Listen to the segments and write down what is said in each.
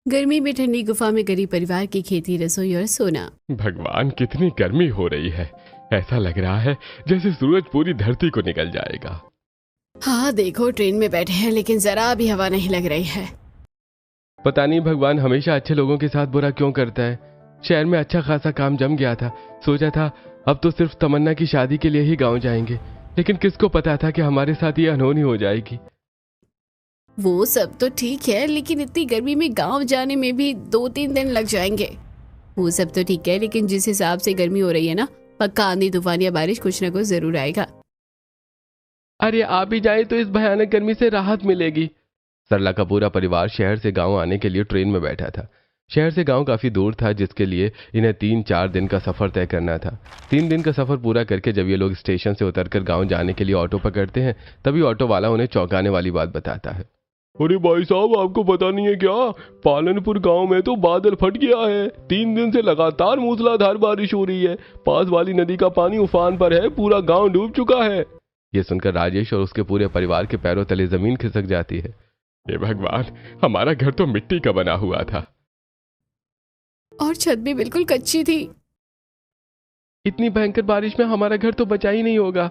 गर्मी में ठंडी गुफा में गरीब परिवार की खेती, रसोई और सोना। भगवान, कितनी गर्मी हो रही है। ऐसा लग रहा है जैसे सूरज पूरी धरती को निकल जाएगा। हाँ देखो, ट्रेन में बैठे हैं लेकिन जरा भी हवा नहीं लग रही है। पता नहीं भगवान हमेशा अच्छे लोगों के साथ बुरा क्यों करता है। शहर में अच्छा खासा काम जम गया था। सोचा था अब तो सिर्फ तमन्ना की शादी के लिए ही गांव जाएंगे, लेकिन किसको पता था कि हमारे साथ ये अनहोनी हो जाएगी। वो सब तो ठीक है, लेकिन इतनी गर्मी में गांव जाने में भी 2-3 दिन लग जाएंगे। वो सब तो ठीक है, लेकिन जिस हिसाब से गर्मी हो रही है ना, पक्का आंधी तूफान या बारिश कुछ ना कुछ जरूर आएगा। अरे आप ही जाए तो इस भयानक गर्मी से राहत मिलेगी। सरला का पूरा परिवार शहर से गांव आने के लिए ट्रेन में बैठा था। शहर से गांव काफी दूर था, जिसके लिए इन्हें 3-4 दिन का सफर तय करना था। 3 दिन का सफर पूरा करके जब ये लोग स्टेशन से उतरकर गांव जाने के लिए ऑटो पकड़ते हैं, तभी ऑटो वाला उन्हें चौंकाने वाली बात बताता है। अरे भाई साहब, आपको पता नहीं है क्या? पालनपुर गांव में तो बादल फट गया है। 3 दिन से लगातार मूसलाधार बारिश हो रही है। पास वाली नदी का पानी उफान पर है। पूरा गांव डूब चुका है। ये सुनकर राजेश और उसके पूरे परिवार के पैरों तले जमीन खिसक जाती है। हे भगवान, हमारा घर तो मिट्टी का बना हुआ था और छत भी बिल्कुल कच्ची थी। इतनी भयंकर बारिश में हमारा घर तो बचा ही नहीं होगा।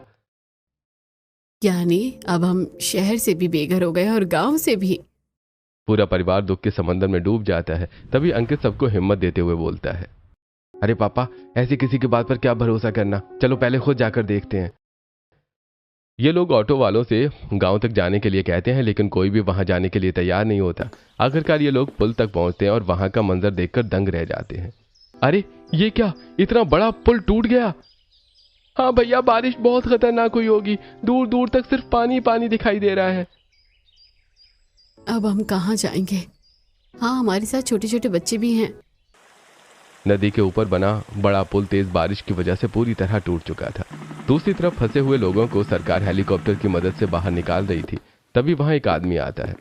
यानी अब हम शहर से भी बेघर हो गए और गांव से भी। पूरा परिवार दुख के समंदर में डूब जाता है। तभी अंकित सबको हिम्मत देते हुए बोलता है, अरे पापा, ऐसी किसी की बात पर क्या भरोसा करना। चलो पहले खुद जाकर देखते हैं। ये लोग ऑटो वालों से गांव तक जाने के लिए कहते हैं, लेकिन कोई भी वहां जाने के लिए तैयार नहीं होता। आखिरकार ये लोग पुल तक पहुंचते हैं और वहां का मंजर देखकर दंग रह जाते हैं। अरे ये क्या, इतना बड़ा पुल टूट गया। हाँ भैया, बारिश बहुत खतरनाक हुई होगी। दूर दूर तक सिर्फ पानी पानी दिखाई दे रहा है। अब हम कहाँ जाएंगे? हाँ, हमारे साथ छोटे छोटे बच्चे भी हैं। नदी के ऊपर बना बड़ा पुल तेज बारिश की वजह से पूरी तरह टूट चुका था। दूसरी तरफ फंसे हुए लोगों को सरकार हेलीकॉप्टर की मदद से बाहर निकाल रही थी। तभी वहां एक आदमी आता है।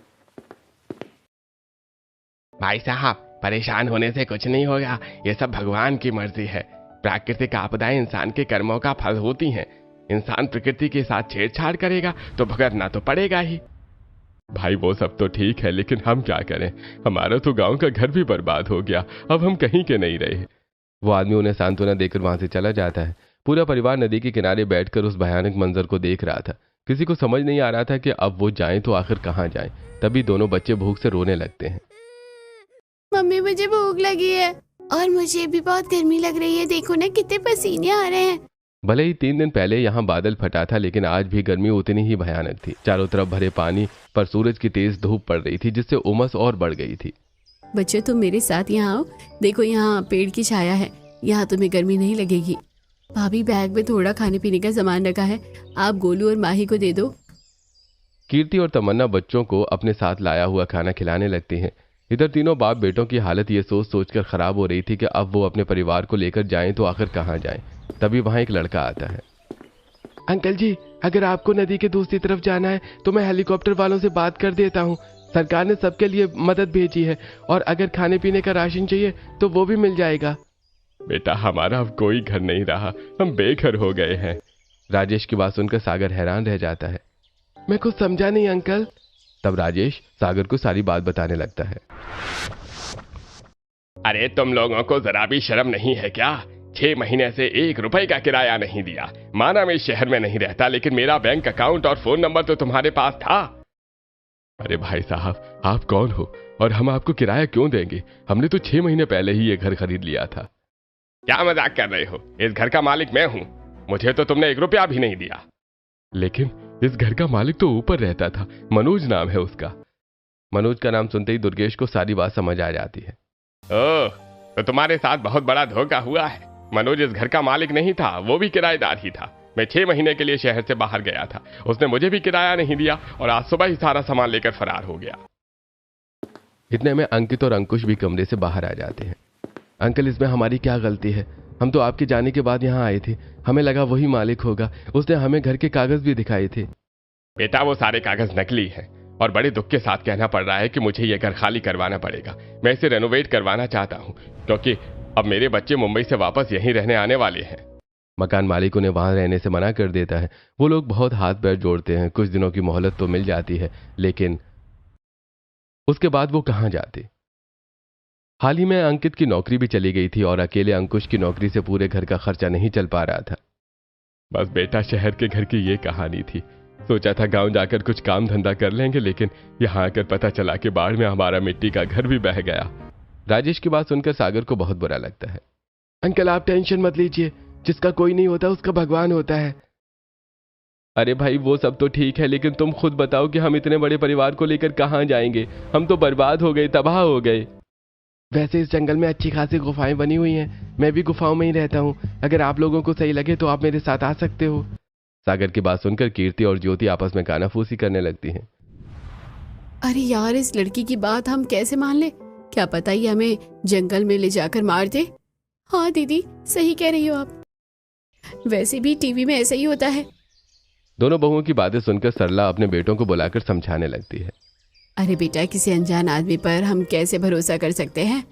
भाई साहब, परेशान होने से कुछ नहीं होगा। ये सब भगवान की मर्जी है। प्राकृतिक आपदाएं इंसान के कर्मों का फल होती हैं। इंसान प्रकृति के साथ छेड़छाड़ करेगा तो भुगतना तो पड़ेगा ही। भाई वो सब तो ठीक है, लेकिन हम क्या करें? हमारा तो गांव का घर भी बर्बाद हो गया। अब हम कहीं के नहीं रहे। वो आदमी उन्हें सांत्वना देकर वहां से चला जाता है। पूरा परिवार नदी के किनारे बैठकर उस भयानक मंजर को देख रहा था। किसी को समझ नहीं आ रहा था कि अब वो जाएं तो आखिर कहां जाएं। तभी दोनों बच्चे भूख से रोने लगते हैं। मम्मी, मुझे भूख लगी है और मुझे भी बहुत गर्मी लग रही है। देखो ना, कितने पसीने आ रहे हैं। भले ही 3 दिन पहले यहाँ बादल फटा था, लेकिन आज भी गर्मी उतनी ही भयानक थी। चारों तरफ भरे पानी पर सूरज की तेज धूप पड़ रही थी, जिससे उमस और बढ़ गई थी। बच्चे, तुम मेरे साथ यहाँ आओ। देखो, यहाँ पेड़ की छाया है। यहाँ तुम्हें गर्मी नहीं लगेगी। भाभी, बैग में थोड़ा खाने पीने का सामान रखा है, आप गोलू और माही को दे दो। कीर्ति और तमन्ना बच्चों को अपने साथ लाया हुआ खाना खिलाने लगती हैं। इधर तीनों बाप बेटों की हालत ये सोच सोचकर खराब हो रही थी कि अब वो अपने परिवार को लेकर जाएं तो आखिर कहां जाएं। तभी वहां एक लड़का आता है। अंकल जी, अगर आपको नदी के दूसरी तरफ जाना है तो मैं हेलीकॉप्टर वालों से बात कर देता हूँ। सरकार ने सबके लिए मदद भेजी है, और अगर खाने पीने का राशन चाहिए तो वो भी मिल जाएगा। बेटा, हमारा अब कोई घर नहीं रहा। हम बेघर हो गए हैं। राजेश की बात सुनकर सागर हैरान रह जाता है। मैं कुछ समझा नहीं अंकल। तब राजेश सागर को सारी बात बताने लगता है। अरे तुम लोगों को जरा भी शर्म नहीं है क्या? 6 महीने से 1 रुपए का किराया नहीं दिया। माना मैं इस शहर में नहीं रहता, लेकिन मेरा बैंक अकाउंट और फोन नंबर तो तुम्हारे पास था। अरे भाई साहब, आप कौन हो और हम आपको किराया क्यों देंगे? हमने तो 6 महीने पहले ही ये घर खरीद लिया था। क्या मजाक कर रहे हो? इस घर का मालिक मैं हूं। मुझे तो तुमने 1 रुपया भी नहीं दिया। लेकिन इस घर का मालिक तो ऊपर रहता था। मनोज नाम है उसका। मनोज का नाम सुनते ही दुर्गेश को सारी बात समझ आ जाती है। ओह, तो तुम्हारे साथ बहुत बड़ा धोखा हुआ है। मनोज इस घर का मालिक नहीं था, वो भी किराएदार ही था। मैं 6 महीने के लिए शहर से बाहर गया था। उसने मुझे भी किराया नहीं दिया और आज सुबह ही सारा सामान लेकर फरार हो गया। इतने में अंकित और अंकुश भी कमरे से बाहर आ जाते हैं। अंकल, इसमें हमारी क्या गलती है? हम तो आपके जाने के बाद यहाँ आए थे। हमें लगा वही मालिक होगा। उसने हमें घर के कागज भी दिखाए थे। बेटा, वो सारे कागज नकली हैं और बड़े दुख के साथ कहना पड़ रहा है कि मुझे ये घर खाली करवाना पड़ेगा। मैं इसे रेनोवेट करवाना चाहता हूँ, क्योंकि अब मेरे बच्चे मुंबई से वापस यहीं रहने आने वाले हैं। मकान मालिक उन्हें वहां रहने से मना कर देता है। वो लोग बहुत हाथ पैर जोड़ते हैं। कुछ दिनों की मोहलत तो मिल जाती है, लेकिन उसके बाद वो कहां जाते? हाल ही में अंकित की नौकरी भी चली गई थी और अकेले अंकुश की नौकरी से पूरे घर का खर्चा नहीं चल पा रहा था। बस बेटा, शहर के घर की ये कहानी थी। सोचा था गांव जाकर कुछ काम धंधा कर लेंगे, लेकिन यहां आकर पता चला कि बाढ़ में हमारा मिट्टी का घर भी बह गया। राजेश की बात सुनकर सागर को बहुत बुरा लगता है। अंकल आप टेंशन मत लीजिए, जिसका कोई नहीं होता उसका भगवान होता है। अरे भाई वो सब तो ठीक है, लेकिन तुम खुद बताओ कि हम इतने बड़े परिवार को लेकर कहां जाएंगे? हम तो बर्बाद हो गए, तबाह हो गए। वैसे इस जंगल में अच्छी खासी गुफाएं बनी हुई हैं, मैं भी गुफाओं में ही रहता हूं। अगर आप लोगों को सही लगे तो आप मेरे साथ आ सकते हो। सागर की बात सुनकर कीर्ति और ज्योति आपस में कानाफूसी करने लगती हैं। अरे यार, इस लड़की की बात हम कैसे मान ले? क्या पता ही हमें जंगल में ले जाकर मार दे। हाँ दीदी, सही कह रही हो आप। वैसे भी टीवी में ऐसा ही होता है। दोनों बहुओं की बातें सुनकर सरला अपने बेटों को बुलाकर समझाने लगती है। अरे बेटा, किसी अनजान आदमी पर हम कैसे भरोसा कर सकते हैं?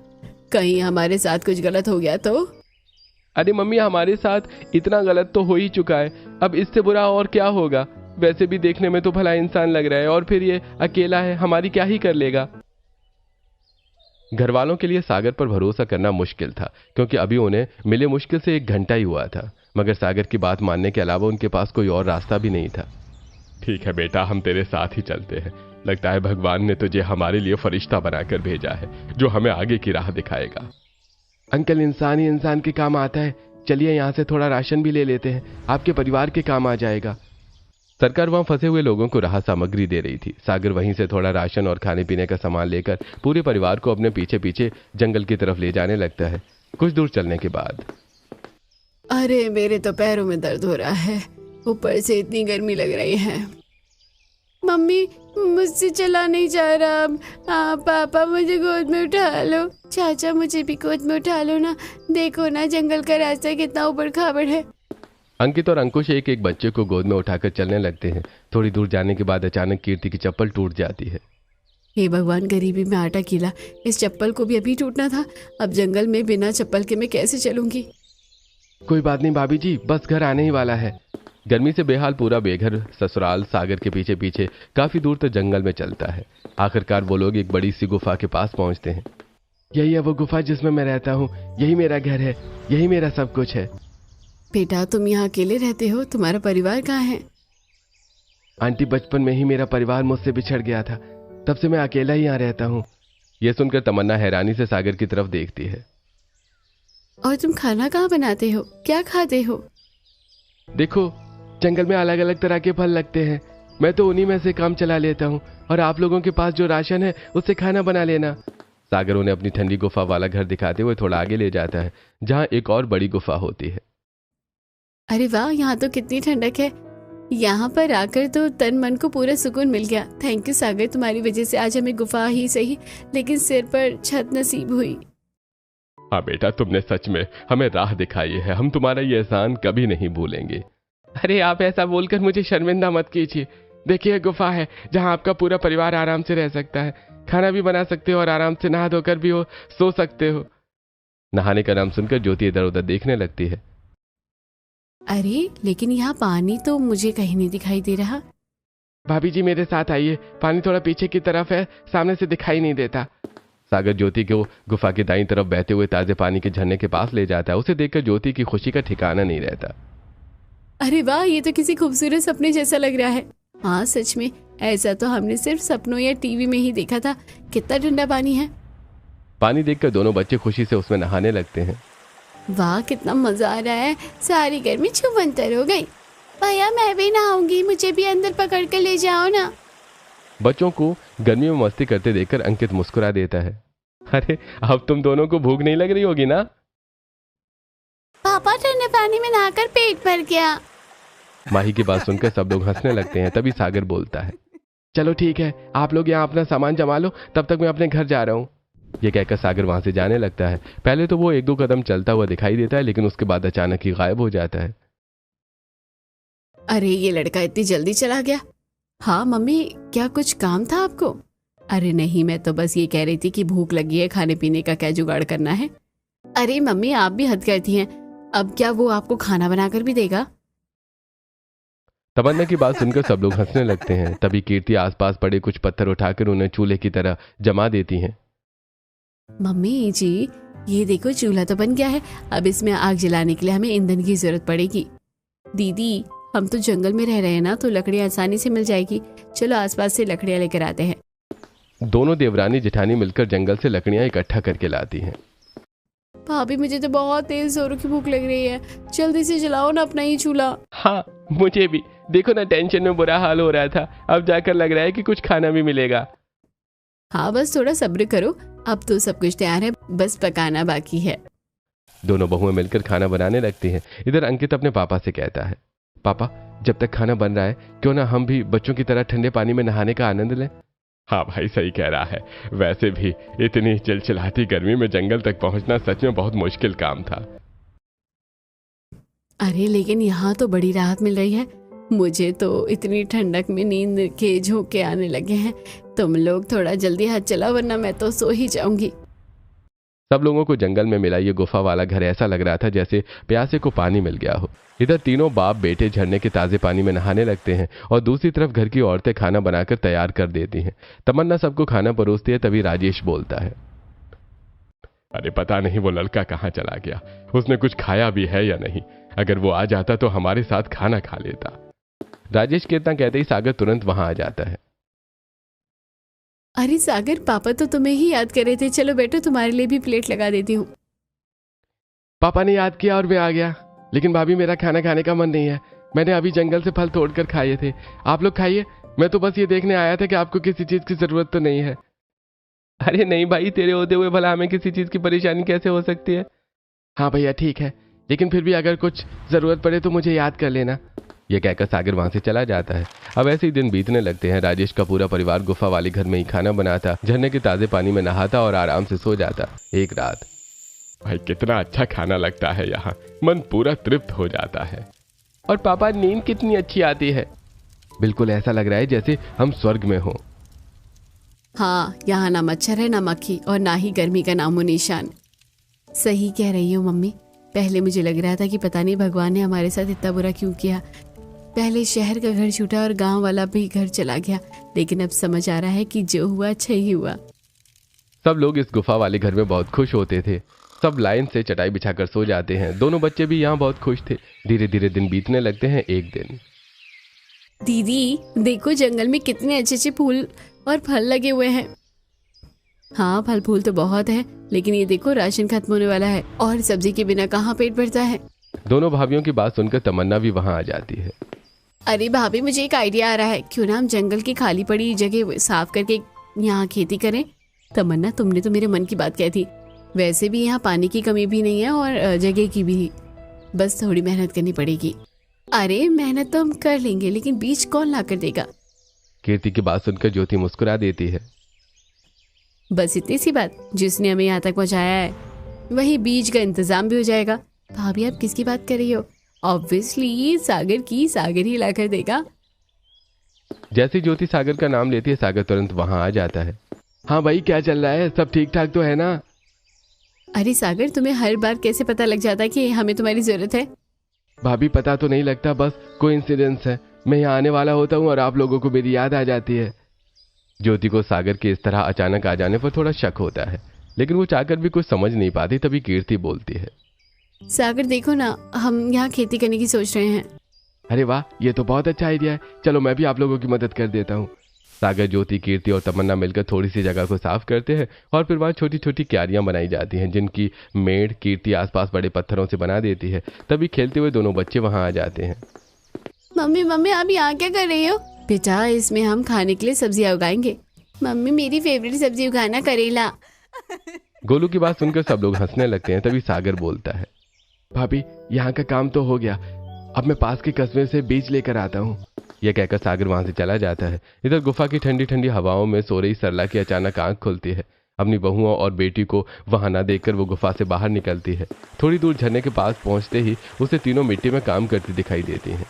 कहीं हमारे साथ कुछ गलत हो गया तो? अरे मम्मी, हमारे साथ इतना गलत तो हो ही चुका है, अब इससे बुरा और क्या होगा? वैसे भी देखने में तो भला इंसान लग रहा है, और फिर ये अकेला है, हमारी क्या ही कर लेगा? घर वालों के लिए सागर पर भरोसा करना मुश्किल था, क्योंकि अभी उन्हें मिले मुश्किल से 1 घंटा ही हुआ था। मगर सागर की बात मानने के अलावा उनके पास कोई और रास्ता भी नहीं था। ठीक है बेटा, हम तेरे साथ ही चलते हैं। लगता है भगवान ने तुझे हमारे लिए फरिश्ता बनाकर भेजा है, जो हमें आगे की राह दिखाएगा। अंकल, इंसान ही इंसान के काम आता है। चलिए यहाँ से थोड़ा राशन भी ले लेते हैं, आपके परिवार के काम आ जाएगा। सरकार वहां फंसे हुए लोगों को राहत सामग्री दे रही थी। सागर वहीं से थोड़ा राशन और खाने पीने का सामान लेकर पूरे परिवार को अपने पीछे पीछे जंगल की तरफ ले जाने लगता है। कुछ दूर चलने के बाद, अरे मेरे तो पैरों में दर्द हो रहा है, ऊपर से इतनी गर्मी लग रही है। मम्मी, मुझसे चला नहीं जा रहा अब। पापा, मुझे गोद में उठा लो। चाचा, मुझे भी गोद में उठा लो ना। देखो ना, जंगल का रास्ता कितना ऊबड़ खाबड़ है। अंकित और अंकुश एक एक बच्चे को गोद में उठाकर चलने लगते हैं। थोड़ी दूर जाने के बाद अचानक कीर्ति की चप्पल टूट जाती है। हे भगवान, गरीबी में आटा कीला, इस चप्पल को भी अभी टूटना था। अब जंगल में बिना चप्पल के मैं कैसे चलूंगी? कोई बात नहीं भाभी जी, बस घर आने ही वाला है। गर्मी से बेहाल पूरा बेघर ससुराल सागर के पीछे पीछे काफी दूर तक जंगल में चलता है। आखिरकार वो लोग एक बड़ी सी गुफा के पास पहुंचते हैं। यही है वो गुफा जिसमें मैं रहता हूँ, यही मेरा घर है, यही मेरा सब कुछ है। बेटा, तुम यहाँ अकेले रहते हो? तुम्हारा परिवार कहाँ है? आंटी, बचपन में ही मेरा परिवार मुझसे बिछड़ गया था, तब से मैं अकेला ही यहाँ रहता हूँ। यह सुनकर तमन्ना हैरानी से सागर की तरफ देखती है। और तुम खाना कहाँ बनाते हो? क्या खाते हो? देखो, जंगल में अलग अलग तरह के फल लगते हैं, मैं तो उन्हीं में से काम चला लेता हूँ, और आप लोगों के पास जो राशन है उससे खाना बना लेना। सागर उन्हें अपनी ठंडी गुफा वाला घर दिखाते हुए थोड़ा आगे ले जाता है, जहाँ एक और बड़ी गुफा होती है। अरे वाह, यहाँ तो कितनी ठंडक है। यहाँ पर आकर तो तन मन को पूरा सुकून मिल गया। थैंक यू सागर, तुम्हारी वजह से आज हमें गुफा ही सही, लेकिन सिर पर छत नसीब हुई। हाँ बेटा, तुमने सच में हमें राह दिखाई है, हम तुम्हारा ये एहसान कभी नहीं भूलेंगे। अरे आप ऐसा बोलकर मुझे शर्मिंदा मत कीजिए। देखिए, गुफा है जहाँ आपका पूरा परिवार आराम से रह सकता है, खाना भी बना सकते हो और आराम से नहा धोकर भी सो सकते हो। नहाने का नाम सुनकर ज्योति इधर उधर देखने लगती है। अरे लेकिन यहाँ पानी तो मुझे कहीं नहीं दिखाई दे रहा। भाभी जी, मेरे साथ आइए, पानी थोड़ा पीछे की तरफ है, सामने से दिखाई नहीं देता। सागर ज्योति को गुफा की दाईं तरफ बहते हुए ताजे पानी के झरने के पास ले जाता है। उसे देखकर ज्योति की खुशी का ठिकाना नहीं रहता। अरे वाह, ये तो किसी खूबसूरत सपने जैसा लग रहा है। हाँ सच में, ऐसा तो हमने सिर्फ सपनों या टीवी में ही देखा था। कितना ठंडा पानी है। पानी देखकर दोनों बच्चे खुशी से उसमें नहाने लगते हैं। वाह, कितना मजा आ रहा है, सारी गर्मी छुमंतर हो गई। भैया, मैं भी नहाऊंगी, मुझे भी अंदर पकड़ कर ले जाओ ना। बच्चों को गर्मी में मस्ती करते देखकर अंकित मुस्कुरा देता है। अरे अब तुम दोनों को भूख नहीं लग रही होगी ना? पापा, ठंडे पानी में नहाकर पेट भर गया। माही की बात सुनकर सब लोग हंसने लगते हैं। तभी सागर बोलता है, चलो ठीक है, आप लोग यहाँ अपना सामान जमा लो, तब तक मैं अपने घर जा रहा हूँ। ये कहकर सागर वहां से जाने लगता है। पहले तो वो 1-2 कदम चलता हुआ दिखाई देता है, लेकिन उसके बाद अचानक ही गायब हो जाता है। अरे ये लड़का इतनी जल्दी चला गया। हाँ मम्मी, क्या कुछ काम था आपको? अरे नहीं, मैं तो बस ये कह रही थी कि भूख लगी है, खाने पीने का क्या जुगाड़ करना है। अरे मम्मी, आप भी हद करती हैं। अब क्या वो आपको खाना बनाकर भी देगा? तमन्ना की बात सुनकर सब लोग हंसने लगते हैं। तभी कीर्ति आसपास पड़े कुछ पत्थर उठाकर उन्हें चूल्हे की तरह जमा देती हैं। मम्मी जी, ये देखो चूल्हा तो बन गया है। अब इसमें आग जलाने के लिए हमें ईंधन की जरूरत पड़ेगी। दीदी, हम तो जंगल में रह रहे हैं ना, तो लकड़ियाँ आसानी से मिल जाएगी। चलो आसपास से लकड़ियाँ लेकर आते हैं। दोनों देवरानी जेठानी मिलकर जंगल से लकड़ियां इकट्ठा करके लाती हैं। भाभी, मुझे तो बहुत तेज जोरों की भूख लग रही है, जल्दी से जलाओ ना अपना ही चूल्हा। हाँ, मुझे भी। देखो ना, टेंशन में बुरा हाल हो रहा था, अब जाकर लग रहा है कि कुछ खाना भी मिलेगा। हाँ, बस थोड़ा सब्र करो, अब तो सब कुछ तैयार है, बस पकाना बाकी है। दोनों बहुएं मिलकर खाना बनाने लगती हैं। इधर अंकित अपने पापा से कहता है, पापा, जब तक खाना बन रहा है क्यों ना हम भी बच्चों की तरह ठंडे पानी में नहाने का आनंद लें। हाँ भाई, सही कह रहा है। वैसे भी इतनी चिलचिलाती गर्मी में जंगल तक पहुंचना सच में बहुत मुश्किल काम था। अरे लेकिन यहाँ तो बड़ी राहत मिल रही है। मुझे तो इतनी ठंडक में नींद के झोंके आने लगे हैं। तुम लोग थोड़ा जल्दी हाथ चलाओ, वरना मैं तो सो ही जाऊंगी। सब लोगों को जंगल में मिला ये गुफा वाला घर ऐसा लग रहा था जैसे प्यासे को पानी मिल गया हो। इधर तीनों बाप बेटे झरने के ताजे पानी में नहाने लगते हैं और दूसरी तरफ घर की औरतें खाना बनाकर तैयार कर देती हैं। तमन्ना सबको खाना परोसती है, तभी राजेश बोलता है, अरे पता नहीं वो लड़का कहाँ चला गया, उसने कुछ खाया भी है या नहीं। अगर वो आ जाता तो हमारे साथ खाना खा लेता। राजेश के इतना कहते ही सागर तुरंत वहां आ जाता है। अरे सागर, पापा तो तुम्हें ही याद कर रहे थे। चलो बेटो, तुम्हारे लिए भी प्लेट लगा देती हूँ। पापा ने याद किया और मैं आ गया, लेकिन भाभी मेरा खाना खाने का मन नहीं है। मैंने अभी जंगल से फल तोड़कर खाए थे, आप लोग खाइए। मैं तो बस ये देखने आया था कि आपको किसी चीज की जरूरत तो नहीं है। अरे नहीं भाई, तेरे होते हुए भला हमें किसी चीज की परेशानी कैसे हो सकती है। हाँ भैया ठीक है, लेकिन फिर भी अगर कुछ जरूरत पड़े तो मुझे याद कर लेना। यह कहकर सागर वहां से चला जाता है। अब ऐसे ही दिन बीतने लगते हैं। राजेश का पूरा परिवार गुफा वाले घर में ही खाना बनाता, झरने के ताजे पानी में नहाता और आराम से सो जाता। एक रात, भाई कितना अच्छा खाना लगता है यहाँ, मन पूरा तृप्त हो जाता है। और पापा, नींद कितनी अच्छी आती है। बिल्कुल ऐसा लग रहा है जैसे हम स्वर्ग में हो। हाँ, यहाँ ना मच्छर है, ना मक्खी, और ना ही गर्मी का नामो निशान। सही कह रही हो मम्मी। पहले मुझे लग रहा था कि पता नहीं भगवान ने हमारे साथ इतना बुरा क्यों किया। पहले शहर का घर छूटा और गांव वाला भी घर चला गया, लेकिन अब समझ आ रहा है कि जो हुआ अच्छा ही हुआ। सब लोग इस गुफा वाले घर में बहुत खुश होते थे। सब लाइन से चटाई बिछाकर सो जाते हैं। दोनों बच्चे भी यहाँ बहुत खुश थे। धीरे धीरे दिन बीतने लगते हैं। एक दिन, दीदी देखो, जंगल में कितने अच्छे अच्छे फूल और फल लगे हुए हैं। हाँ, फल फूल तो बहुत है, लेकिन ये देखो राशन खत्म होने वाला है और सब्जी के बिना कहाँ पेट भरता है। दोनों भाभियों की बात सुनकर तमन्ना भी वहां आ जाती है। अरे भाभी, मुझे एक आइडिया आ रहा है। क्यों ना हम जंगल की खाली पड़ी जगह साफ करके यहाँ खेती करें। तमन्ना, तुमने तो मेरे मन की बात कही थी। वैसे भी यहाँ पानी की कमी भी नहीं है और जगह की भी, बस थोड़ी मेहनत करनी पड़ेगी। अरे मेहनत तो हम कर लेंगे, लेकिन बीज कौन ला कर देगा। कीर्ति की बात सुनकर ज्योति मुस्कुरा देती है। बस इतनी सी बात, जिसने हमें यहाँ तक पहुँचाया है वही बीज का इंतजाम भी हो जाएगा। भाभी, आप किसकी बात कर रही हो। ऑब्वियसली सागर ही ला कर देगा। जैसे ज्योति सागर का नाम लेती है, सागर तुरंत वहां आ जाता है। हाँ भाई, क्या चल रहा है, सब ठीक ठाक तो है ना। अरे सागर, तुम्हें हर बार कैसे पता लग जाता है कि हमें तुम्हारी जरूरत है। भाभी, पता तो नहीं लगता, बस कोइंसिडेंस है। मैं यहाँ आने वाला होता हूँ और आप लोगों को मेरी याद आ जाती है। ज्योति को सागर के इस तरह अचानक आ जाने पर थोड़ा शक होता है, लेकिन वो चाहकर भी कुछ समझ नहीं पाती। तभी कीर्ति बोलती है, सागर देखो ना, हम यहाँ खेती करने की सोच रहे हैं। अरे वाह, ये तो बहुत अच्छा आइडिया है। चलो मैं भी आप लोगों की मदद कर देता हूँ। सागर, ज्योति, कीर्ति और तमन्ना मिलकर थोड़ी सी जगह को साफ करते हैं और फिर वहाँ छोटी छोटी क्यारियां बनाई जाती हैं, जिनकी मेड़ कीर्ति आसपास बड़े पत्थरों से बना देती है। तभी खेलते हुए दोनों बच्चे वहां आ जाते हैं। मम्मी, आप यहाँ क्या कर रही हो। बेटा, इसमें हम खाने के लिए सब्जियां उगाएंगे। मम्मी, मेरी फेवरेट सब्जी उगाना, करेला। गोलू की बात सुनकर सब लोग हंसने लगते हैं। तभी सागर बोलता है, भाभी, यहाँ का काम तो हो गया, अब मैं पास के कस्बे से बीज लेकर आता हूँ। यह कहकर सागर वहां से चला जाता है। इधर गुफा की ठंडी ठंडी हवाओं में सो रही सरला की अचानक आंख खुलती है। अपनी बहुओं और बेटी को वहां न देखकर वो गुफा से बाहर निकलती है। थोड़ी दूर झरने के पास पहुंचते ही उसे तीनों मिट्टी में काम करती दिखाई देती हैं।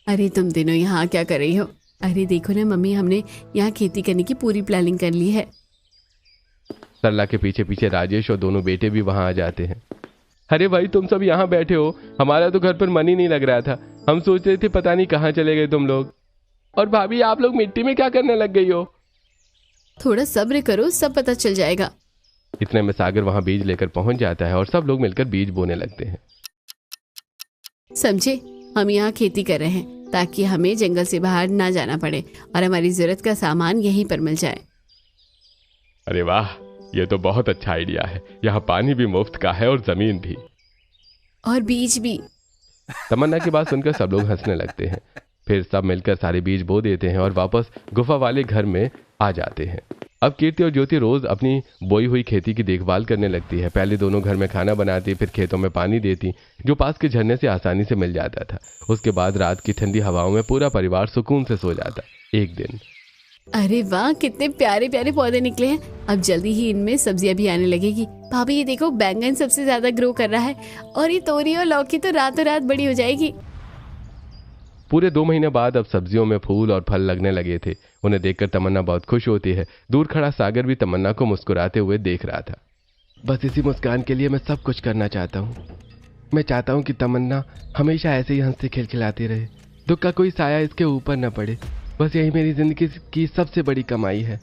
अरे तुम तीनों यहाँ क्या कर रही हो। अरे देखो ना मम्मी, हमने यहाँ खेती करने की पूरी प्लानिंग कर ली है। सरला के पीछे पीछे राजेश और दोनों बेटे भी वहां आ जाते हैं। अरे भाई, तुम सब यहाँ बैठे हो, हमारा तो घर पर मन ही नहीं लग रहा था। हम सोच रहे थे पता नहीं कहाँ चले गए तुम लोग। और भाभी, आप लोग मिट्टी में क्या करने लग गई हो। थोड़ा सब्र करो, सब पता चल जाएगा। इतने में सागर वहां बीज लेकर पहुंच जाता है और सब लोग मिलकर बीज बोने लगते हैं। समझे, हम यहाँ खेती कर रहे हैं ताकि हमें जंगल से बाहर ना जाना पड़े और हमारी जरूरत का सामान यहीं पर मिल जाए। अरे वाह, ये तो बहुत अच्छा आइडिया है। यहाँ पानी भी मुफ्त का है और जमीन भी, और बीज भी। तमन्ना की बात सुनकर सब लोग हंसने लगते हैं। फिर सब मिलकर सारे बीज बो देते हैं और वापस गुफा वाले घर में आ जाते हैं। अब कीर्ति और ज्योति रोज अपनी बोई हुई खेती की देखभाल करने लगती है। पहले दोनों घर में खाना बनाती, फिर खेतों में पानी देती जो पास के झरने से आसानी से मिल जाता था। उसके बाद रात की ठंडी हवाओं में पूरा परिवार सुकून से सो जाता। एक दिन, अरे वाह, कितने प्यारे प्यारे पौधे निकले हैं। अब जल्दी ही इनमें सब्जियां भी आने लगेगी। भाभी ये देखो, बैंगन सबसे ज्यादा ग्रो कर रहा है और ये तोरी और लौकी तो रातों रात बड़ी हो जाएगी। पूरे 2 महीने बाद अब सब्जियों में फूल और फल लगने लगे थे। उन्हें देखकर तमन्ना बहुत खुश होती है। दूर खड़ा सागर भी तमन्ना को मुस्कुराते हुए देख रहा था। बस इसी मुस्कान के लिए मैं सब कुछ करना चाहता हूँ। मैं चाहता हूँ कि तमन्ना हमेशा ऐसे ही हंसते खिलखिलाती रहे, दुख का कोई साया इसके ऊपर न पड़े। बस यही मेरी जिंदगी की सबसे बड़ी कमाई है।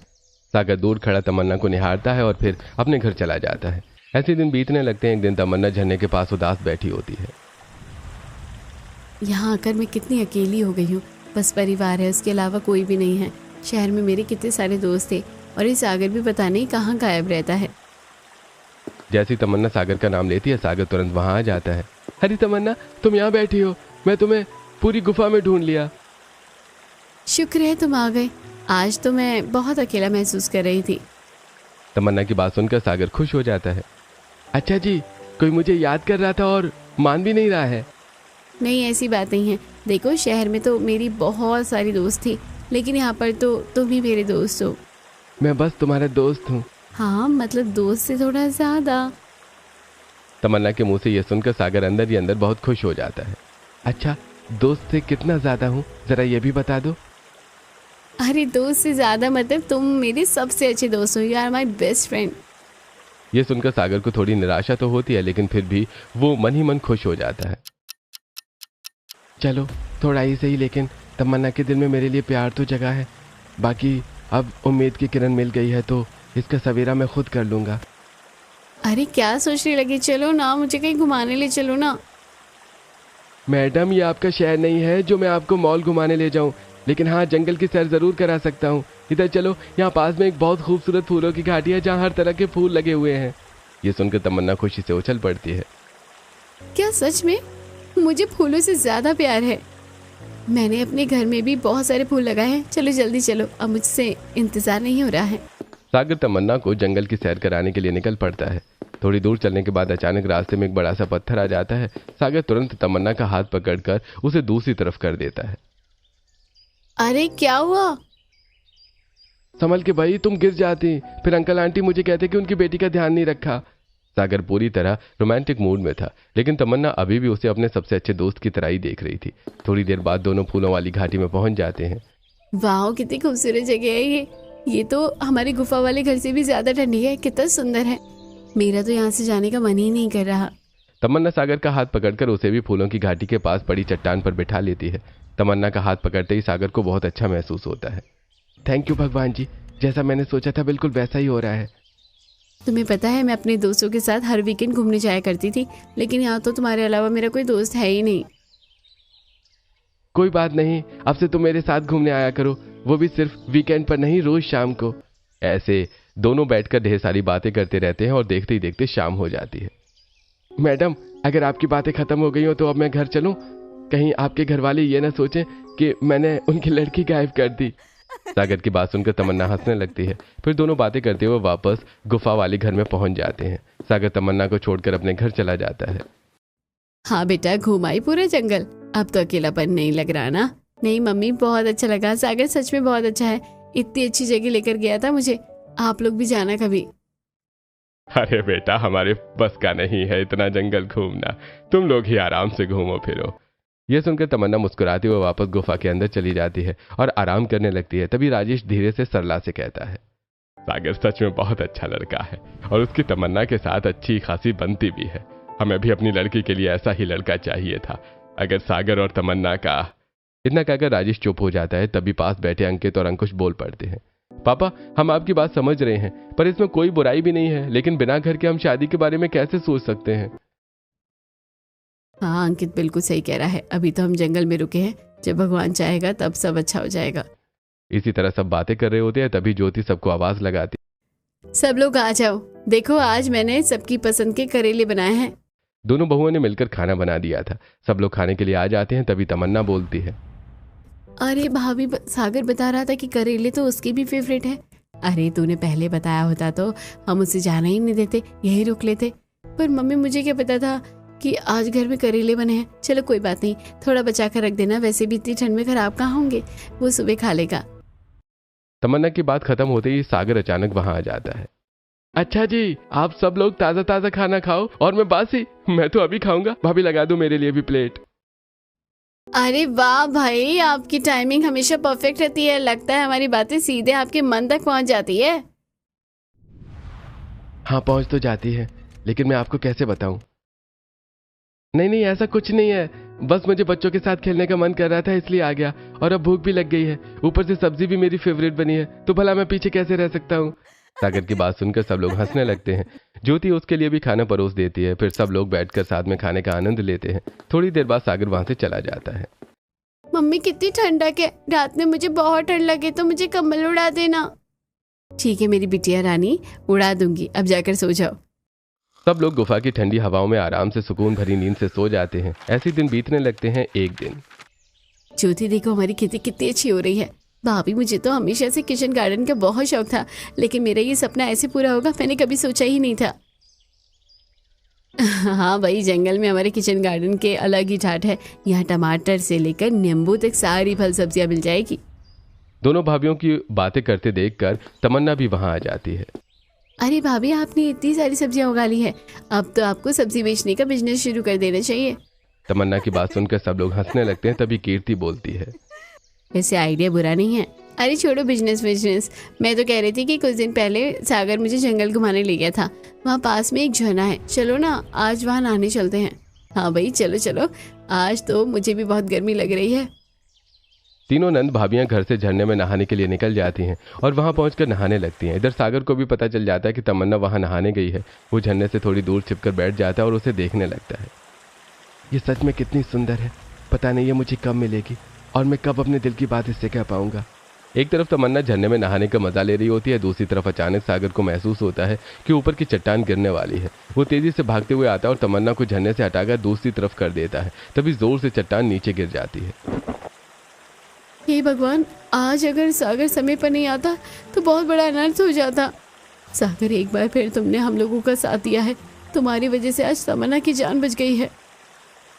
सागर दूर खड़ा तमन्ना को निहारता है और फिर अपने घर चला जाता है। ऐसे दिन बीतने लगते हैं। एक दिन तमन्ना झरने के पास उदास बैठी होती है। यहाँ आकर मैं कितनी अकेली हो गई हूँ। बस परिवार है, उसके अलावा कोई भी नहीं है। शहर में मेरे कितने सारे दोस्त थे और ये सागर भी पता नहीं कहाँ गायब रहता है। जैसी तमन्ना सागर का नाम लेती है, सागर तुरंत वहां आ जाता है। अरे तमन्ना, तुम यहाँ बैठी हो, मैं तुम्हें पूरी गुफा में ढूंढ लिया। शुक्र है तुम आ गए। आज तो मैं बहुत अकेला महसूस कर रही थी। तमन्ना की बात सुनकर सागर खुश हो जाता है। अच्छा जी, कोई मुझे याद कर रहा था और मान भी नहीं रहा है। नहीं, ऐसी बात नहीं है। देखो, शहर में तो मेरी बहुत सारी दोस्त थी, लेकिन यहाँ पर तो तुम ही मेरे दोस्त हो। मैं बस तुम्हारा दोस्त हूँ। हाँ, मतलब दोस्त से थोड़ा ज्यादा। तमन्ना के मुंह से यह सुनकर सागर अंदर ही अंदर बहुत खुश हो जाता है। अच्छा, दोस्त से कितना ज्यादा हूँ, जरा ये भी बता दो। अरे दोस्त से ज्यादा मतलब तुम मेरे सबसे अच्छे दोस्त हो। You are my best friend. ये सुनकर सागर को थोड़ी निराशा तो होती है, लेकिन फिर भी वो मन ही मन खुश हो जाता है। चलो, थोड़ा ही सही, लेकिन तमन्ना के दिल में मेरे लिए प्यार तो जगह है। बाकी अब उम्मीद की किरण मिल गई है तो इसका सवेरा मैं खुद कर लूंगा। अरे क्या सोचने लगे, चलो ना, मुझे कहीं घुमाने ले चलो ना। मैडम, ये आपका शहर नहीं है जो मैं आपको मॉल घुमाने ले जाऊं, लेकिन हाँ, जंगल की सैर जरूर करा सकता हूँ। इधर चलो, यहाँ पास में एक बहुत खूबसूरत फूलों की घाटी है जहाँ हर तरह के फूल लगे हुए हैं। ये सुनकर तमन्ना खुशी से उछल पड़ती है। क्या सच में? मुझे फूलों से ज्यादा प्यार है। मैंने अपने घर में भी बहुत सारे फूल लगाए हैं। चलो जल्दी चलो, अब मुझसे इंतजार नहीं हो रहा है। सागर तमन्ना को जंगल की सैर कराने के लिए निकल पड़ता है। थोड़ी दूर चलने के बाद अचानक रास्ते में एक बड़ा सा पत्थर आ जाता है। सागर तुरंत तमन्ना का हाथ पकड़कर उसे दूसरी तरफ कर देता है। अरे क्या हुआ? संभल के भाई, तुम गिर जाती। फिर अंकल आंटी मुझे कहते कि उनकी बेटी का ध्यान नहीं रखा। सागर पूरी तरह रोमांटिक मूड में था, लेकिन तमन्ना अभी भी उसे अपने सबसे अच्छे दोस्त की तरह ही देख रही थी। थोड़ी देर बाद दोनों फूलों वाली घाटी में पहुंच जाते हैं। वाह, कितनी खूबसूरत जगह है ये तो हमारी गुफा वाले घर से भी ज्यादा ठंडी है। कितना सुंदर है। मेरा तो यहाँ से जाने का मन ही नहीं कर रहा। तमन्ना सागर का हाथ पकड़कर उसे भी फूलों की घाटी के पास पड़ी चट्टान पर बिठा लेती है। तमन्ना का हाथ पकड़ते ही सागर को बहुत अच्छा महसूस होता है। थैंक यू भगवान जी, जैसा मैंने सोचा था बिल्कुल वैसा ही हो रहा है। तुम्हें पता है, मैं अपने दोस्तों के साथ हर वीकेंड घूमने जाया करती थी, लेकिन यहाँ तो तुम्हारे अलावा मेरा कोई दोस्त है ही नहीं। कोई बात नहीं, अब से तुम मेरे साथ घूमने आया करो, वो भी सिर्फ वीकेंड पर नहीं, रोज शाम को। ऐसे दोनों बैठकर ढेर सारी बातें करते रहते हैं और देखते ही देखते शाम हो जाती है। मैडम, अगर आपकी बातें खत्म हो गई हो तो अब मैं घर चलूं? कहीं आपके घर वाले ये ना सोचें कि मैंने उनकी लड़की गायब कर दी। सागर की बात सुनकर तमन्ना हंसने लगती है। फिर दोनों बातें करते हुए वापस गुफा वाले घर में पहुंच जाते हैं। सागर तमन्ना को छोड़कर अपने घर चला जाता है। हाँ बेटा, घुमाई पूरा जंगल, अब तो अकेलापन नहीं लग रहा ना? नहीं मम्मी, बहुत अच्छा लगा। सागर सच में बहुत अच्छा है, इतनी अच्छी जगह लेकर गया था मुझे। आप लोग भी जाना कभी। अरे बेटा, हमारे बस का नहीं है इतना जंगल घूमना, तुम लोग ही आराम से घूमो फिरो। यह सुनकर तमन्ना मुस्कुराती हुए वापस गुफा के अंदर चली जाती है और आराम करने लगती है। तभी राजेश धीरे से सरला से कहता है, सागर सच में बहुत अच्छा लड़का है और उसकी तमन्ना के साथ अच्छी खासी बनती भी है। हमें भी अपनी लड़की के लिए ऐसा ही लड़का चाहिए था। अगर सागर और तमन्ना का। इतना कहकर राजेश चुप हो जाता है। तभी पास बैठे अंकित और अंकुश बोल पड़ते हैं, पापा, हम आपकी बात समझ रहे हैं, पर इसमें कोई बुराई भी नहीं है, लेकिन बिना घर के हम शादी के बारे में कैसे सोच सकते हैं? हाँ अंकित बिल्कुल सही कह रहा है। अभी तो हम जंगल में रुके हैं, जब भगवान चाहेगा तब सब अच्छा हो जाएगा। इसी तरह सब बातें कर रहे होते हैं, तभी ज्योति सबको आवाज लगाती। सब लोग आ जाओ, देखो आज मैंने सबकी पसंद के करेले बनाए हैं। दोनों बहुओं ने मिलकर खाना बना दिया था। सब लोग खाने के लिए आ जाते हैं, तभी तमन्ना बोलती है, अरे भाभी, सागर बता रहा था कि करेले तो उसकी भी फेवरेट है। अरे तूने पहले बताया होता तो हम उसे जाना ही नहीं देते, यही रुक लेते। पर मम्मी मुझे क्या पता था कि आज घर में करेले बने हैं। चलो कोई बात नहीं, थोड़ा बचा कर रख देना, वैसे भी इतनी ठंड में खराब कहाँ होंगे, वो सुबह खा लेगा। तमन्ना की बात खत्म होते ही सागर अचानक वहां आ जाता है। अच्छा जी, आप सब लोग ताजा ताजा खाना खाओ और मैं बासी, मैं तो अभी खाऊंगा। भाभी लगा दो मेरे लिए भी प्लेट। अरे वाह भाई, आपकी टाइमिंग हमेशा परफेक्ट रहती है। लगता है हमारी बातें सीधे आपके मन तक पहुंच जाती है। हाँ पहुंच तो जाती है, लेकिन मैं आपको कैसे बताऊं? नहीं नहीं, ऐसा कुछ नहीं है, बस मुझे बच्चों के साथ खेलने का मन कर रहा था इसलिए आ गया, और अब भूख भी लग गई है। ऊपर से सब्जी भी मेरी फेवरेट बनी है, तो भला मैं पीछे कैसे रह सकता हूँ? सागर की बात सुनकर सब लोग हंसने लगते हैं। ज्योति उसके लिए भी खाना परोस देती है। फिर सब लोग बैठकर साथ में खाने का आनंद लेते हैं। थोड़ी देर बाद सागर वहां से चला जाता है। मम्मी कितनी ठंडक है, रात में मुझे बहुत ठंड लगे तो मुझे कंबल उड़ा देना। ठीक है मेरी बिटिया रानी, उड़ा दूंगी, अब जाकर सो जाओ। सब लोग गुफा की ठंडी हवाओं में आराम से सुकून भरी नींद से सो जाते हैं। ऐसे दिन बीतने लगते हैं। एक दिन, ज्योति देखो हमारी खेती कितनी अच्छी हो रही है। भाभी मुझे तो हमेशा से किचन गार्डन का बहुत शौक था, लेकिन मेरा ये सपना ऐसे पूरा होगा मैंने कभी सोचा ही नहीं था। हाँ भाई, जंगल में हमारे किचन गार्डन के अलग ही ठाट है। यहाँ टमाटर से लेकर नींबू तक सारी फल सब्जियां मिल जाएगी। दोनों भाभीियों की बातें करते देखकर तमन्ना भी वहां आ जाती है। अरे भाभी, आपने इतनी सारी सब्जियां उगा ली है, अब तो आपको सब्जी बेचने का बिजनेस शुरू कर देना चाहिए। तमन्ना की बात सुनकर सब लोग हंसने लगते हैं। तभी कीर्ति बोलती है, वैसे आइडिया बुरा नहीं है। अरे छोड़ो बिजनेस, मैं तो कह रही थी कि कुछ दिन पहले सागर मुझे जंगल घुमाने ले गया था। वहाँ पास में एक झरना है, चलो ना आज वहाँ नहाने चलते हैं। हाँ भाई चलो चलो, आज तो मुझे भी बहुत गर्मी लग रही है। तीनों नंद भाभियां घर से झरने में नहाने के लिए निकल जाती हैं और वहां पहुंचकर नहाने लगती हैं। इधर सागर को भी पता चल जाता है कि तमन्ना वहां नहाने गई है। वो झरने से थोड़ी दूर छिपकर बैठ जाता है और उसे देखने लगता है। ये सच में कितनी सुंदर है, पता नहीं ये मुझे कब मिलेगी और मैं कब अपने दिल की बात इससे कह पाऊंगा। एक तरफ तमन्ना झरने में नहाने का मजा ले रही होती है, दूसरी तरफ अचानक सागर को महसूस होता है कि ऊपर की चट्टान गिरने वाली है। वो तेजी से भागते हुए आता है और तमन्ना को झरने से हटाकर दूसरी तरफ कर देता है। तभी जोर से चट्टान नीचे गिर जाती है। हे भगवान, आज अगर सागर समय पर नहीं आता तो बहुत बड़ा अनर्थ हो जाता। सागर, एक बार फिर तुमने हम लोगों का साथ दिया है, तुम्हारी वजह से आज तमन्ना की जान बच गई है।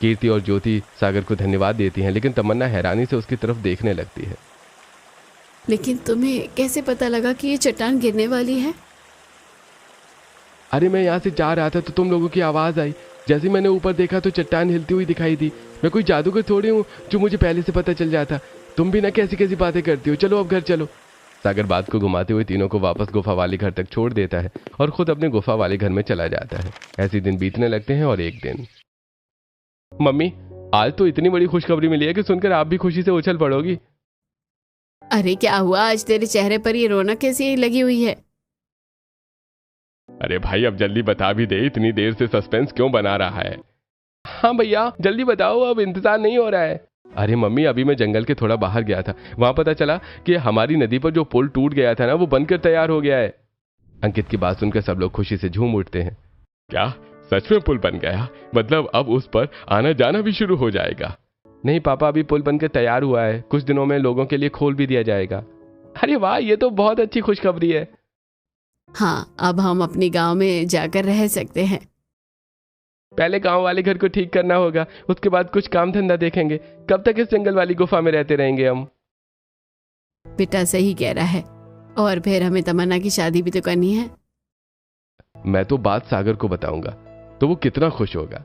कीर्ति और ज्योति सागर को धन्यवाद देती हैं, लेकिन तमन्ना हैरानी से उसकी तरफ देखने लगती है। लेकिन तुम्हें कैसे पता लगा कि ये चट्टान गिरने वाली है? अरे मैं यहाँ से जा रहा था तो तुम लोगों की आवाज आई। जैसे मैंने ऊपर देखा तो चट्टान हिलती हुई दिखाई दी। मैं कोई जादूगर थोड़ी हूँ जो मुझे पहले से पता चल जाता। तुम भी ना कैसी कैसी बातें करती हो, चलो अब घर चलो। सागर बात को घुमाते हुए तीनों को वापस गुफा वाले घर तक छोड़ देता है और खुद अपने गुफा वाले घर में चला जाता है। ऐसे दिन बीतने लगते हैं और एक दिन, मम्मी आज तो इतनी बड़ी खुशखबरी मिली है कि सुनकर आप भी खुशी से उछल पड़ोगी। अरे क्या हुआ, आज तेरे चेहरे पर ये रौनक कैसी लगी हुई है? अरे भाई अब जल्दी बता भी दे, इतनी देर से सस्पेंस क्यों बना रहा है? हाँ भैया जल्दी बताओ, अब इंतजार नहीं हो रहा है। अरे मम्मी, अभी मैं जंगल के थोड़ा बाहर गया था, वहां पता चला कि हमारी नदी पर जो पुल टूट गया था ना, वो बनकर तैयार हो गया है। अंकित की बात सुनकर सब लोग खुशी से झूम उठते हैं। क्या सच में पुल बन गया? मतलब अब उस पर आना जाना भी शुरू हो जाएगा? नहीं पापा, अभी पुल बनकर तैयार हुआ है, कुछ दिनों में लोगों के लिए खोल भी दिया जाएगा। अरे वाह, ये तो बहुत अच्छी खुशखबरी है। हाँ, अब हम अपने गांव में जाकर रह सकते हैं। पहले गांव वाले घर को ठीक करना होगा, उसके बाद कुछ काम धंधा देखेंगे। कब तक इस जंगल वाली गुफा में रहते रहेंगे हम? बेटा सही कह रहा है, और फिर हमें तमन्ना की शादी भी तो करनी है। मैं तो बात सागर को बताऊंगा तो वो कितना खुश होगा।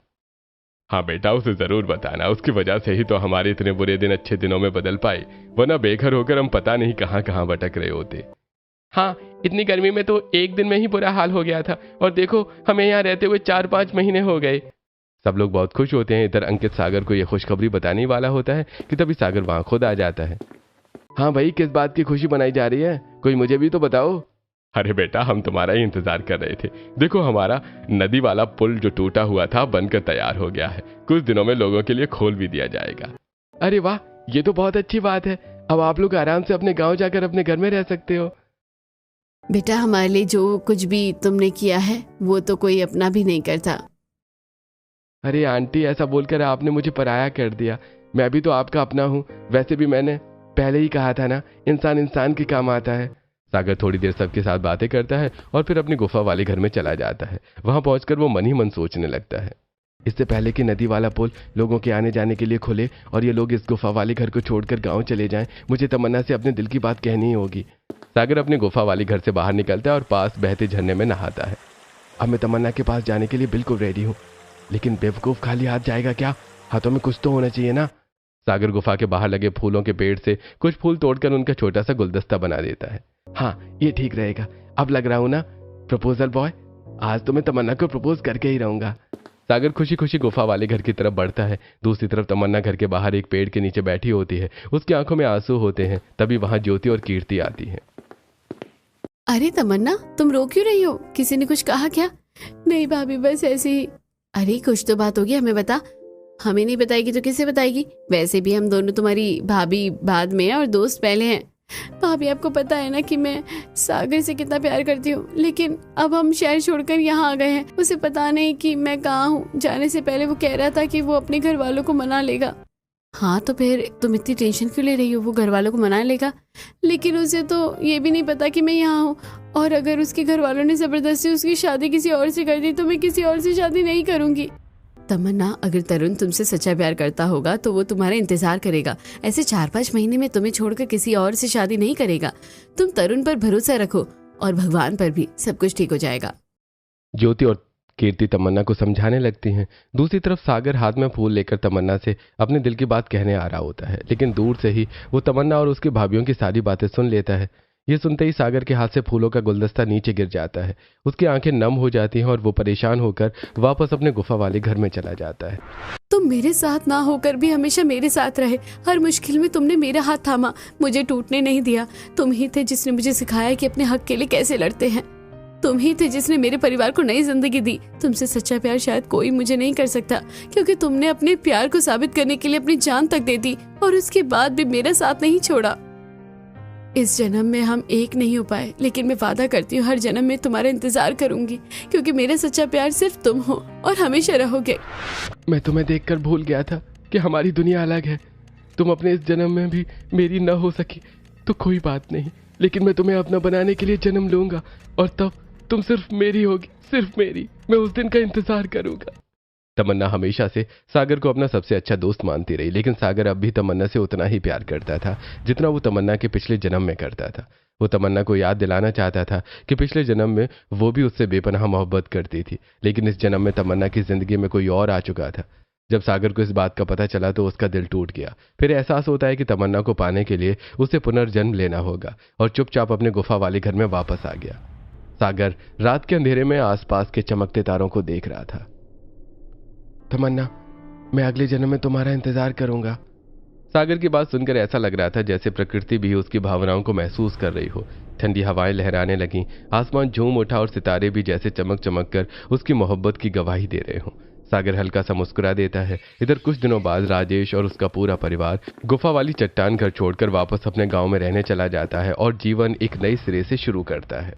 हाँ बेटा, उसे जरूर बताना, उसकी वजह से ही तो हमारे इतने बुरे दिन अच्छे दिनों में बदल पाए, वरना बेघर होकर हम पता नहीं कहां कहां भटक रहे होते। हाँ, इतनी गर्मी में तो एक दिन में ही बुरा हाल हो गया था, और देखो हमें यहाँ रहते हुए 4-5 महीने हो गए। सब लोग बहुत खुश होते हैं। इधर अंकित सागर को यह खुशखबरी बताने वाला होता है कि तभी सागर वहां खुद आ जाता है। हाँ भाई, किस बात की खुशी मनाई जा रही है, कोई मुझे भी तो बताओ। अरे बेटा, हम तुम्हारा ही इंतजार कर रहे थे। देखो, हमारा नदी वाला पुल जो टूटा हुआ था बनकर तैयार हो गया है। कुछ दिनों में लोगों के लिए खोल भी दिया जाएगा। अरे वाह, ये तो बहुत अच्छी बात है। अब आप लोग आराम से अपने गांव जाकर अपने घर में रह सकते हो। बेटा, हमारे लिए जो कुछ भी तुमने किया है वो तो कोई अपना भी नहीं करता। अरे आंटी, ऐसा बोलकर आपने मुझे पराया कर दिया। मैं भी तो आपका अपना हूँ। वैसे भी मैंने पहले ही कहा था ना, इंसान इंसान के काम आता है। सागर थोड़ी देर सबके साथ बातें करता है और फिर अपनी गुफा वाले घर में चला जाता है। वहां पहुंचकर वो मन ही मन सोचने लगता है। इससे पहले कि नदी वाला पुल लोगों के आने जाने के लिए खुले और ये लोग इस गुफा वाले घर को छोड़कर गांव चले जाएं, मुझे तमन्ना से अपने दिल की बात कहनी ही होगी। सागर अपने गुफा वाली घर से बाहर निकलता है और पास बहते झरने में नहाता है। अब मैं तमन्ना के पास जाने के लिए बिल्कुल रेडी हूँ, लेकिन बेवकूफ खाली हाथ जाएगा क्या? हाथों में कुछ तो होना चाहिए ना। सागर गुफा के बाहर लगे फूलों के पेड़ से कुछ फूल तोड़कर उनका छोटा सा गुलदस्ता बना देता है। हाँ, ये ठीक रहेगा। अब लग रहा हूं ना प्रपोजल बॉय। आज तो मैं तमन्ना को प्रपोज करके ही रहूंगा। सागर खुशी खुशी गुफा वाले घर की तरफ बढ़ता है। दूसरी तरफ तमन्ना घर के बाहर एक पेड़ के नीचे बैठी होती है। उसकी आंखों में आंसू होते हैं। तभी वहां ज्योति और कीर्ति आती है। अरे तमन्ना, तुम रो क्यों रही हो? किसी ने कुछ कहा क्या? नहीं भाभी, बस ऐसे ही। अरे कुछ तो बात होगी, हमें बता। हमें नहीं बताएगी तो किसे बताएगी? वैसे भी हम दोनों तुम्हारी भाभी बाद में और दोस्त पहले हैं। भाभी, आपको पता है ना कि मैं सागर से कितना प्यार करती हूँ, लेकिन अब हम शहर छोड़कर यहाँ आ गए हैं। उसे पता नहीं कि मैं कहाँ हूँ। जाने से पहले वो कह रहा था कि वो अपने घर वालों को मना लेगा। हाँ, तो फिर तुम इतनी टेंशन क्यों ले रही हो? वो घर वालों को मना लेगा, लेकिन उसे तो ये भी नहीं पता कि मैं यहाँ हूँ। और अगर उसके घर वालों ने जबरदस्ती उसकी शादी किसी और से कर दी तो मैं किसी और से शादी नहीं करूंगी। तमन्ना, अगर तरुण तुमसे सच्चा प्यार करता होगा तो वो तुम्हारा इंतजार करेगा। ऐसे 4-5 महीने में तुम्हें छोड़कर किसी और से शादी नहीं करेगा। तुम तरुण पर भरोसा रखो और भगवान पर भी, सब कुछ ठीक हो जाएगा। ज्योति और कीर्ति तमन्ना को समझाने लगती हैं। दूसरी तरफ सागर हाथ में फूल लेकर तमन्ना से अपने दिल की बात कहने आ रहा होता है, लेकिन दूर से ही वो तमन्ना और उसकी भाभीयों की सारी बातें सुन लेता है। ये सुनते ही सागर के हाथ से फूलों का गुलदस्ता नीचे गिर जाता है। उसकी आंखें नम हो जाती हैं और वो परेशान होकर वापस अपने गुफा वाले घर में चला जाता है। तुम मेरे साथ ना होकर भी हमेशा मेरे साथ रहे। हर मुश्किल में तुमने मेरा हाथ थामा, मुझे टूटने नहीं दिया। तुम ही थे जिसने मुझे सिखाया कि अपने हक के लिए कैसे लड़ते हैं। तुम ही थे जिसने मेरे परिवार को नई जिंदगी दी। तुमसे सच्चा प्यार शायद कोई मुझे नहीं कर सकता, क्योंकि तुमने अपने प्यार को साबित करने के लिए अपनी जान तक दे दी और उसके बाद भी मेरा साथ नहीं छोड़ा। इस जन्म में हम एक नहीं हो पाए, लेकिन मैं वादा करती हूँ हर जन्म में तुम्हारा इंतजार करूंगी, क्योंकि मेरा सच्चा प्यार सिर्फ तुम हो और हमेशा रहोगे। मैं तुम्हें देखकर भूल गया था कि हमारी दुनिया अलग है। तुम अपने इस जन्म में भी मेरी न हो सकी तो कोई बात नहीं, लेकिन मैं तुम्हें अपना बनाने के लिए जन्म लूंगा और तब तुम सिर्फ मेरी होगी, सिर्फ मेरी। मैं उस दिन का इंतजार करूंगा। तमन्ना हमेशा से सागर को अपना सबसे अच्छा दोस्त मानती रही, लेकिन सागर अब भी तमन्ना से उतना ही प्यार करता था जितना वो तमन्ना के पिछले जन्म में करता था। वो तमन्ना को याद दिलाना चाहता था कि पिछले जन्म में वो भी उससे बेपनाह मोहब्बत करती थी, लेकिन इस जन्म में तमन्ना की जिंदगी में कोई और आ चुका था। जब सागर को इस बात का पता चला तो उसका दिल टूट गया। फिर एहसास होता है कि तमन्ना को पाने के लिए उसे पुनर्जन्म लेना होगा और चुपचाप अपने गुफा वाले घर में वापस आ गया। सागर रात के अंधेरे में आसपास के चमकते तारों को देख रहा था। तमन्ना, मैं अगले जन्म में तुम्हारा इंतजार करूंगा। सागर की बात सुनकर ऐसा लग रहा था जैसे प्रकृति भी उसकी भावनाओं को महसूस कर रही हो। ठंडी हवाएं लहराने लगीं, आसमान झूम उठा और सितारे भी जैसे चमक चमक कर उसकी मोहब्बत की गवाही दे रहे हों। सागर हल्का सा मुस्कुरा देता है। इधर कुछ दिनों बाद राजेश और उसका पूरा परिवार गुफा वाली चट्टान घर छोड़कर वापस अपने गांव में रहने चला जाता है और जीवन एक नए सिरे से शुरू करता है।